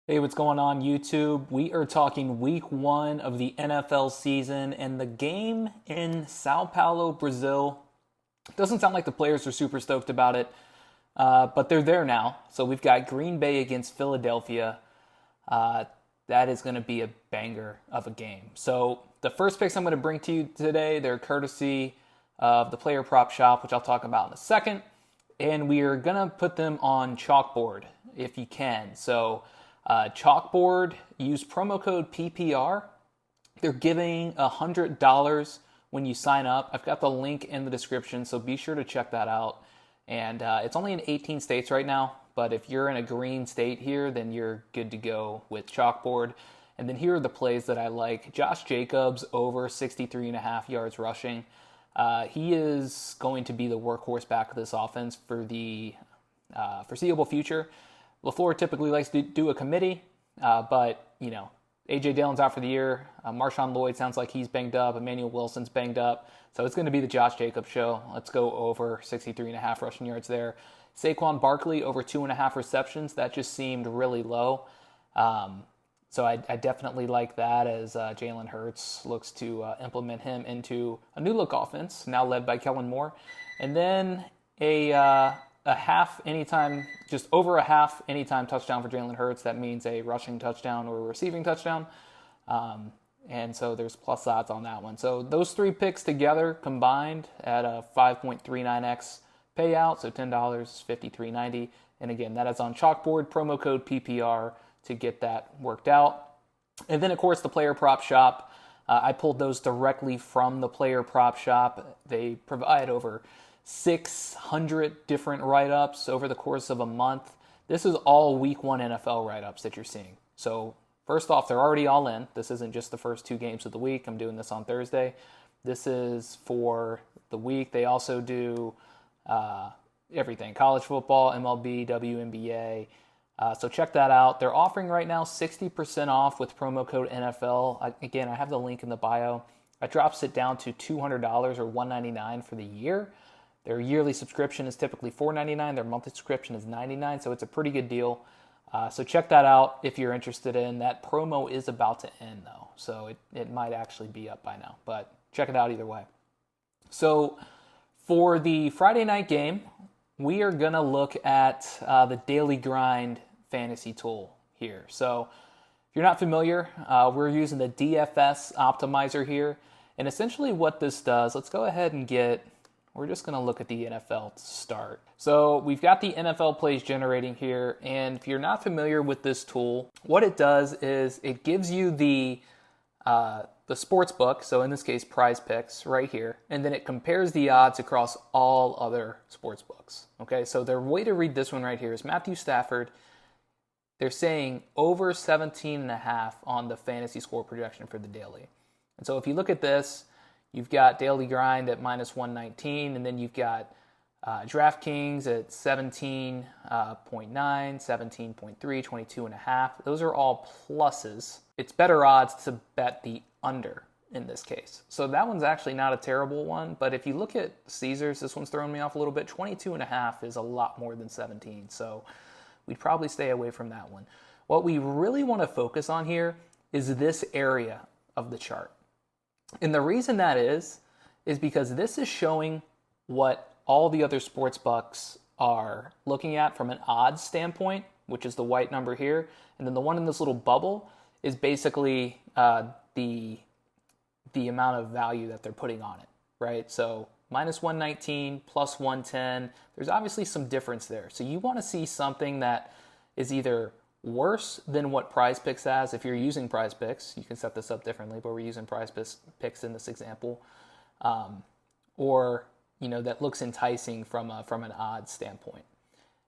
Hey, what's going on, YouTube? We are talking week one of the NFL season, and the game in Sao Paulo, Brazil. Doesn't sound like the players are super stoked about it, but they're there now. So we've got Green Bay against Philadelphia. Uh, that is going to be a banger of a game. So the first picks I'm going to bring to you today, they're courtesy of the Player Prop Shop, which I'll talk about in a second. And we are going to put them on chalkboard if you can. So chalkboard, use promo code PPR. They're giving $100 when you sign up. I've got the link in the description, so be sure to check that out. And it's only in 18 states right now, but if you're in a green state here, then you're good to go with chalkboard. And then here are the plays that I like. Josh Jacobs over 63 and a half yards rushing. He is going to be the workhorse back of this offense for the foreseeable future. LaFleur typically likes to do a committee, but, A.J. Dillon's out for the year. Marshawn Lloyd sounds like he's banged up. Emmanuel Wilson's banged up. So it's going to be the Josh Jacobs show. Let's go over 63 and a half rushing yards there. Saquon Barkley over 2.5 receptions. That just seemed really low. So I definitely like that as Jalen Hurts looks to implement him into a new look offense, now led by Kellen Moore. And then a half anytime, just over a half anytime touchdown for Jalen Hurts. That means a rushing touchdown or a receiving touchdown. And so there's plus odds on that one. So those three picks together combined at a 5.39x payout. So $10 is $53.90. And again, that is on chalkboard, promo code PPR to get that worked out. And then, of course, the Player Prop Shop. I pulled those directly from the Player Prop Shop. They provide over 600 different write-ups over the course of a month. This is all week one NFL write-ups that you're seeing. So first off, they're already all in. This isn't just the first two games of the week. I'm doing this on Thursday. This is for the week. They also do everything: college football, MLB, WNBA. So check that out. They're offering right now 60% off with promo code NFL. Again, I have the link in the bio. That drops it down to $200 or $199 for the year. Their yearly subscription is typically $4.99. Their monthly subscription is $99, so it's a pretty good deal. So check that out if you're interested in. That promo is about to end, though, so it might actually be up by now. But check it out either way. So for the Friday night game, we are going to look at the Daily Grind fantasy tool here. So if you're not familiar, we're using the DFS optimizer here. And essentially what this does, let's go ahead and we're just going to look at the NFL to start. So we've got the NFL plays generating here. And if you're not familiar with this tool, what it does is it gives you the sports book, so in this case PrizePicks right here, and then it compares the odds across all other sports books. Okay, so the way to read this one right here is Matthew Stafford. They're saying over 17.5 on the fantasy score projection for the daily. And so if you look at this, you've got Daily Grind at minus 119, and then you've got DraftKings at 17.9, 17.3, 22.5. Those are all pluses. It's better odds to bet the under in this case. So that one's actually not a terrible one, but if you look at Caesars, this one's throwing me off a little bit. 22.5 is a lot more than 17, so we'd probably stay away from that one. What we really want to focus on here is this area of the chart. And the reason that is because this is showing what all the other sports books are looking at from an odds standpoint, which is the white number here. And then the one in this little bubble is basically the amount of value that they're putting on it, right? So minus 119, plus 110. There's obviously some difference there. So you want to see something that is either worse than what PrizePicks has. If you're using PrizePicks, you can set this up differently, but we're using PrizePicks in this example, or that looks enticing from an odds standpoint.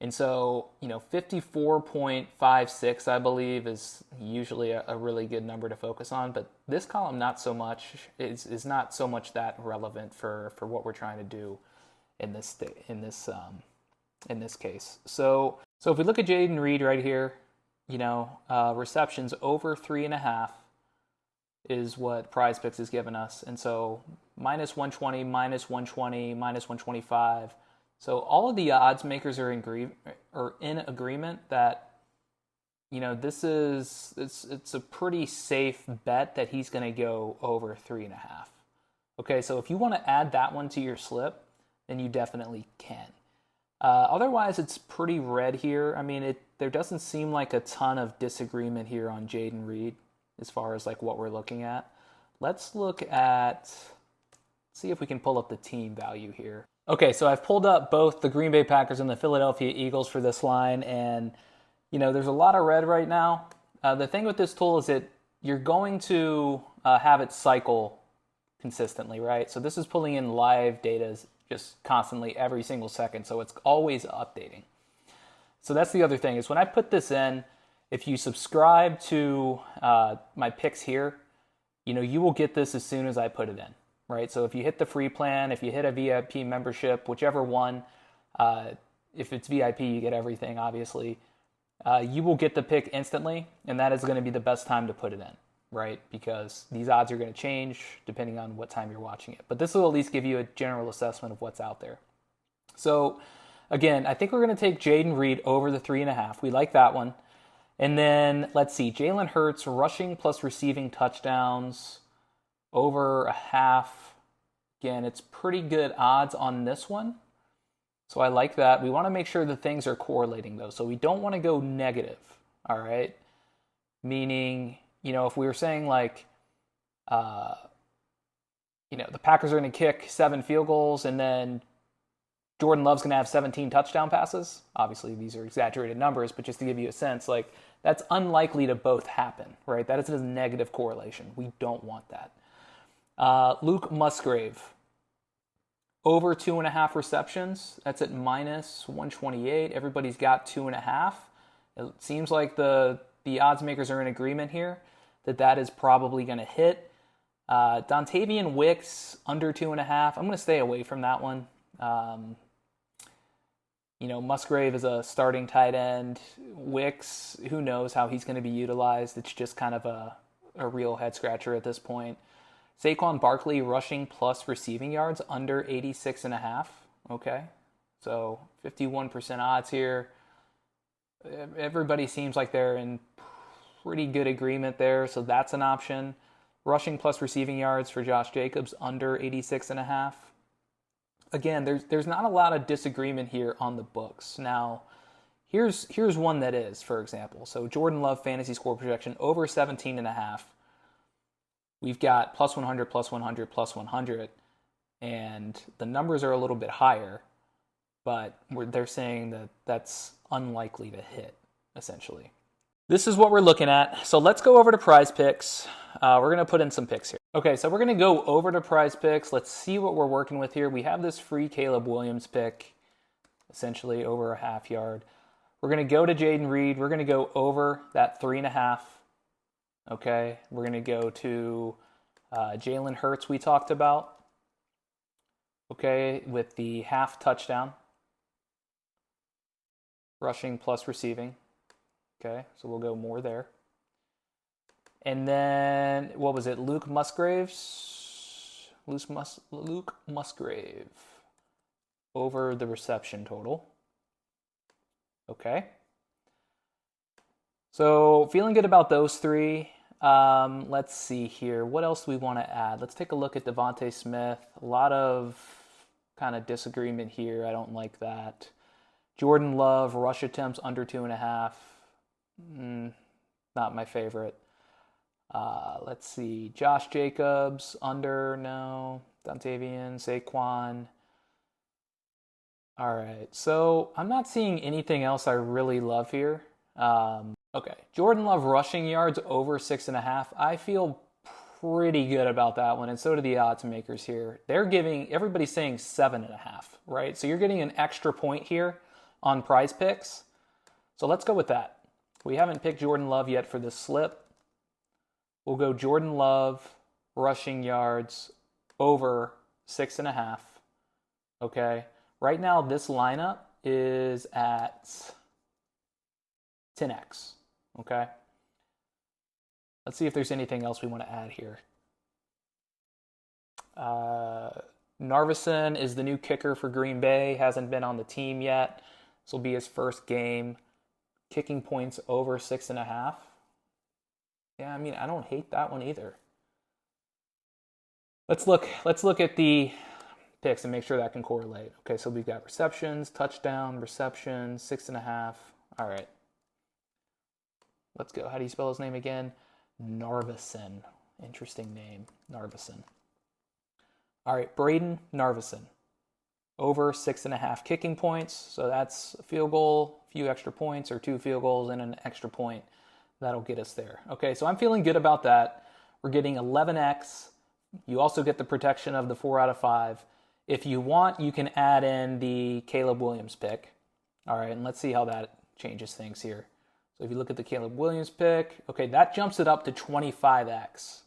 And so 54.56, I believe, is usually a really good number to focus on. But this column, not so much, is not so much that relevant for what we're trying to do in this case. So if we look at Jaden Reed right here, receptions over 3.5 is what PrizePicks has given us. And so minus 120, minus 120, minus 125. So all of the odds makers are in agreement that it's a pretty safe bet that he's going to go over 3.5. Okay, so if you want to add that one to your slip, then you definitely can. Otherwise, it's pretty red here. I mean, there doesn't seem like a ton of disagreement here on Jayden Reed as far as like what we're looking at. Let's see if we can pull up the team value here. Okay, so I've pulled up both the Green Bay Packers and the Philadelphia Eagles for this line, and there's a lot of red right now. The thing with this tool is that you're going to have it cycle consistently, right? So this is pulling in live data just constantly every single second, so it's always updating. So that's the other thing is when I put this in, if you subscribe to my picks here, you will get this as soon as I put it in, right? So if you hit the free plan, if you hit a VIP membership, whichever one, if it's VIP, you get everything, obviously. You will get the pick instantly, and that is going to be the best time to put it in, right? Because these odds are going to change depending on what time you're watching it. But this will at least give you a general assessment of what's out there. So, again, I think we're going to take Jayden Reed over the 3.5. We like that one. And then, let's see, Jalen Hurts rushing plus receiving touchdowns over a half. Again, it's pretty good odds on this one. So I like that. We want to make sure that things are correlating, though. So we don't want to go negative, all right? Meaning, if we were saying like, the Packers are going to kick 7 field goals and then Jordan Love's going to have 17 touchdown passes. Obviously, these are exaggerated numbers, but just to give you a sense, like that's unlikely to both happen, right? That is a negative correlation. We don't want that. Luke Musgrave. Over 2.5 receptions. That's at minus 128. Everybody's got 2.5. It seems like the odds makers are in agreement here that is probably going to hit. Dontavian Wicks under 2.5. I'm going to stay away from that one. Musgrave is a starting tight end. Wicks, who knows how he's going to be utilized. It's just kind of a real head scratcher at this point. Saquon Barkley rushing plus receiving yards under 86.5. Okay, so 51% odds here. Everybody seems like they're in pretty good agreement there, so that's an option. Rushing plus receiving yards for Josh Jacobs under 86.5. Again, there's not a lot of disagreement here on the books. Now, here's one that is, for example. So Jordan Love fantasy score projection over 17.5. We've got plus 100, plus 100, plus 100, and the numbers are a little bit higher, but they're saying that's unlikely to hit, essentially. This is what we're looking at. So let's go over to PrizePicks. We're going to put in some picks here. Okay, so we're going to go over to PrizePicks. Let's see what we're working with here. We have this free Caleb Williams pick, essentially over a half yard. We're going to go to Jayden Reed. We're going to go over that 3.5. Okay, we're going to go to Jalen Hurts we talked about. Okay, with the half touchdown. Rushing plus receiving. Okay, so we'll go more there. And then, what was it? Luke Musgrave over the reception total. Okay. So feeling good about those three. Let's see here. What else do we want to add? Let's take a look at Devontae Smith. A lot of kind of disagreement here. I don't like that. Jordan Love, rush attempts under 2.5. Not my favorite. Let's see. Josh Jacobs, under, no. Dontavian, Saquon. All right. So I'm not seeing anything else I really love here. Okay, Jordan Love rushing yards over 6.5. I feel pretty good about that one, and so do the odds makers here. Everybody's saying 7.5, right? So you're getting an extra point here on PrizePicks. So let's go with that. We haven't picked Jordan Love yet for this slip. We'll go Jordan Love rushing yards over 6.5. Okay, right now this lineup is at 10x. Okay. Let's see if there's anything else we want to add here. Narvison is the new kicker for Green Bay. Hasn't been on the team yet. This will be his first game. kicking points over 6.5. Yeah, I mean, I don't hate that one either. Let's look at the picks and make sure that can correlate. Okay, so we've got receptions, touchdown, receptions, 6.5. All right. Let's go. How do you spell his name again? Narveson. Interesting name, Narveson. All right, Braden Narveson. Over 6.5 kicking points. So that's a field goal, a few extra points, or 2 field goals and an extra point. That'll get us there. Okay, so I'm feeling good about that. We're getting 11x. You also get the protection of the 4 out of 5. If you want, you can add in the Caleb Williams pick. All right, and let's see how that changes things here. So if you look at the Caleb Williams pick, okay, that jumps it up to 25x.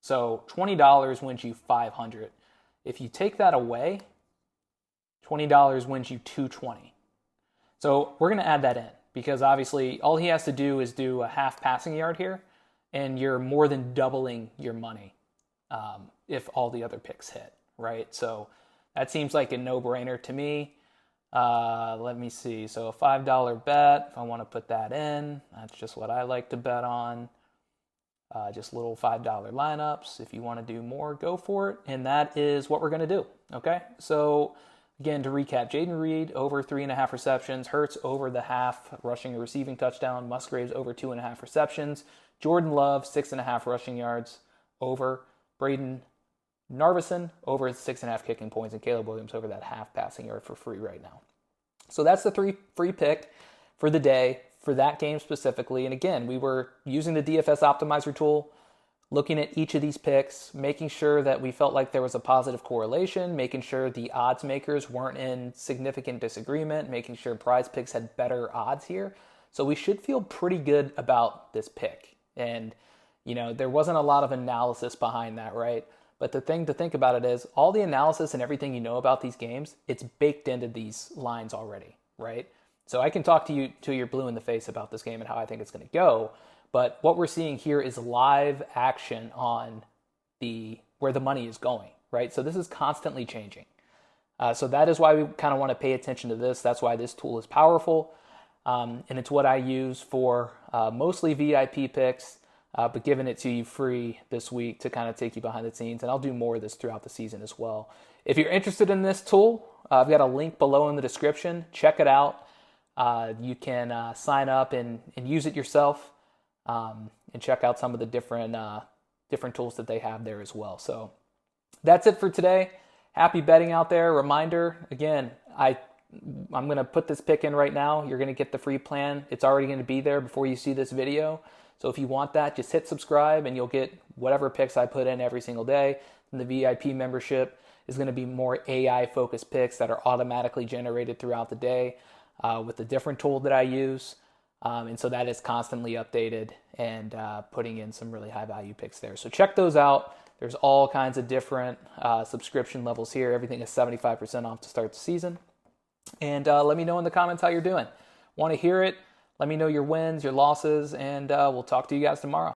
So $20 wins you 500. If you take that away, $20 wins you 220. So we're going to add that in because obviously all he has to do is do a half passing yard here, and you're more than doubling your money if all the other picks hit, right? So that seems like a no-brainer to me. Let me see. So a $5 bet, if I want to put that in, that's just what I like to bet on. Just little $5 lineups. If you want to do more, go for it. And that is what we're going to do. Okay. So again, to recap, Jaden Reed over 3.5 receptions, Hurts over the half rushing or receiving touchdown, Musgraves over 2.5 receptions, Jordan Love 6.5 rushing yards over, Braden Narveson over 6.5 kicking points, and Caleb Williams over that half passing yard for free right now. So that's the 3 free pick for the day for that game specifically. And again, we were using the DFS optimizer tool, looking at each of these picks, making sure that we felt like there was a positive correlation, making sure the odds makers weren't in significant disagreement, making sure PrizePicks had better odds here. So we should feel pretty good about this pick. And, you know, there wasn't a lot of analysis behind that, right? But the thing to think about it is all the analysis and everything you know about these games, it's baked into these lines already, right? So I can talk to you till you're blue in the face about this game and how I think it's going to go. But what we're seeing here is live action on where the money is going, right? So this is constantly changing. So that is why we kind of want to pay attention to this. That's why this tool is powerful. And it's what I use for mostly VIP picks, but giving it to you free this week to kind of take you behind the scenes. And I'll do more of this throughout the season as well. If you're interested in this tool, I've got a link below in the description. Check it out. You can sign up and use it yourself. And check out some of the different tools that they have there as well. So that's it for today. Happy betting out there. Reminder, again, I'm going to put this pick in right now. You're going to get the free plan. It's already going to be there before you see this video. So if you want that, just hit subscribe and you'll get whatever picks I put in every single day. And the VIP membership is going to be more AI-focused picks that are automatically generated throughout the day with a different tool that I use. And so that is constantly updated and putting in some really high value picks there. So check those out. There's all kinds of different subscription levels here. Everything is 75% off to start the season. And let me know in the comments how you're doing. Want to hear it? Let me know your wins, your losses, and we'll talk to you guys tomorrow.